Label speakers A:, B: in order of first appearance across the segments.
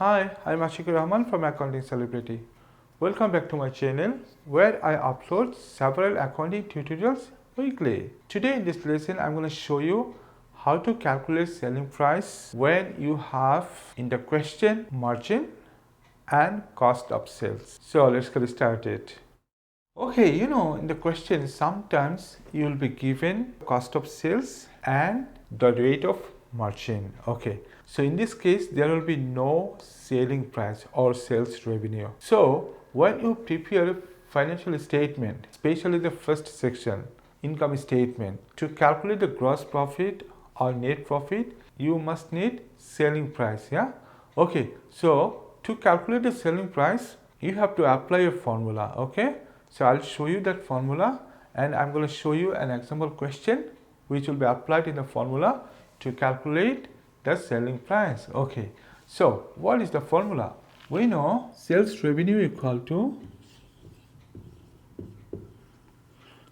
A: Hi, I'm Ashikur Rahman from Accounting Celebrity. Welcome back to my channel where I upload several accounting tutorials weekly. Today in this lesson, I'm going to show you how to calculate selling price when you have in the question margin and cost of sales. So let's get started. Okay, in the question sometimes you will be given cost of sales and the rate of margin. Okay, so in this case there will be no selling price or sales revenue. So when you prepare a financial statement, especially the first section, income statement, to calculate the gross profit or net profit, you must need selling price. Yeah. Okay, so to calculate the selling price, you have to apply a formula. Okay, so I'll show you that formula and I'm going to show you an example question which will be applied in the formula to calculate the selling price. Okay, so what is the formula? We know sales revenue equal to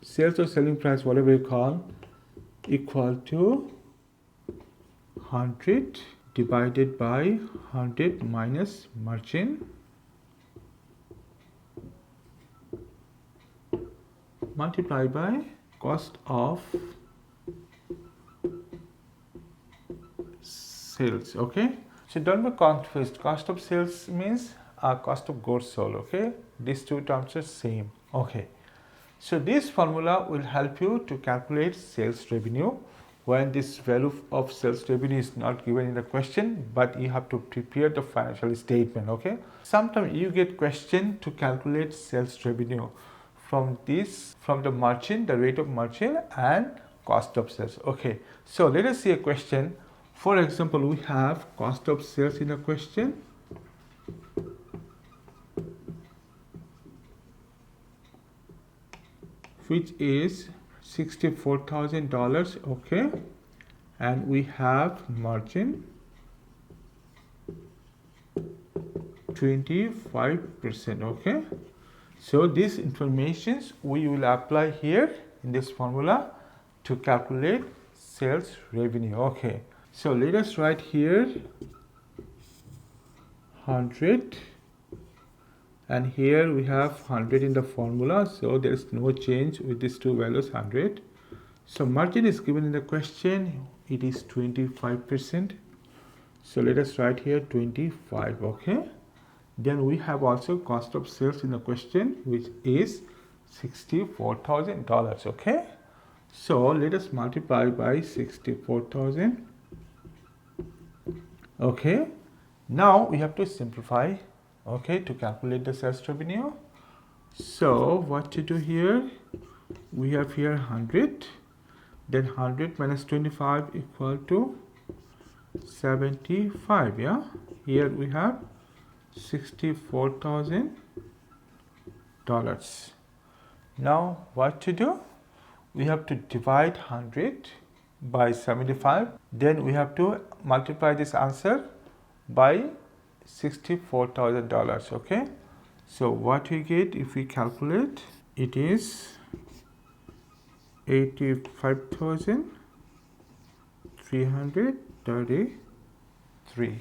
A: sales or selling price, whatever you call, equal to 100 divided by 100 minus margin multiplied by cost of sales. Okay, so don't be confused. Cost of sales means cost of goods sold. Okay, these two terms are same. Okay, so this formula will help you to calculate sales revenue when this value of sales revenue is not given in the question, but you have to prepare the financial statement. Okay, sometimes you get question to calculate sales revenue from the margin, the rate of margin and cost of sales. Okay, so let us see a question. For example, we have cost of sales in the question. Which is $64,000. Okay, and we have margin 25%. Okay, so these informations we will apply here in this formula to calculate sales revenue. Okay, so let us write here 100 and here we have 100 in the formula, so there is no change with these two values 100. So margin is given in the question, it is 25%, so let us write here 25. Okay, then we have also cost of sales in the question, which is $64,000. Okay, so let us multiply by 64,000. Okay, now we have to simplify, okay, to calculate the sales revenue. So what to do here, we have here 100, then 100 minus 25 equal to 75. Yeah, here we have $64,000. Now what to do, we have to divide 100 by 75, then we have to multiply this answer by $64,000. Okay, so what we get if we calculate, it is 85,333.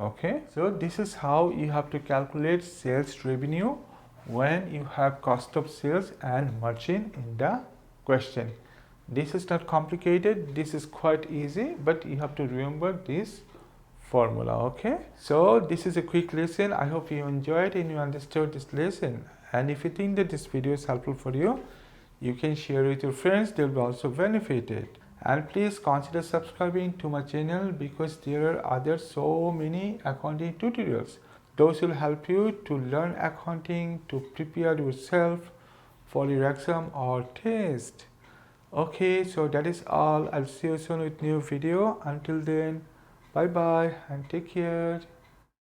A: Okay, so this is how you have to calculate sales revenue when you have cost of sales and margin in the question. This is not complicated, this is quite easy, but you have to remember this formula. Okay, so this is a quick lesson. I hope you enjoyed and you understood this lesson, and if you think that this video is helpful for you, you can share with your friends, they'll be also benefited. And please consider subscribing to my channel because there are so many accounting tutorials. Those will help you to learn accounting, to prepare yourself for your exam or test. Okay, so that is all. I'll see you soon with new video. Until then, bye bye and take care.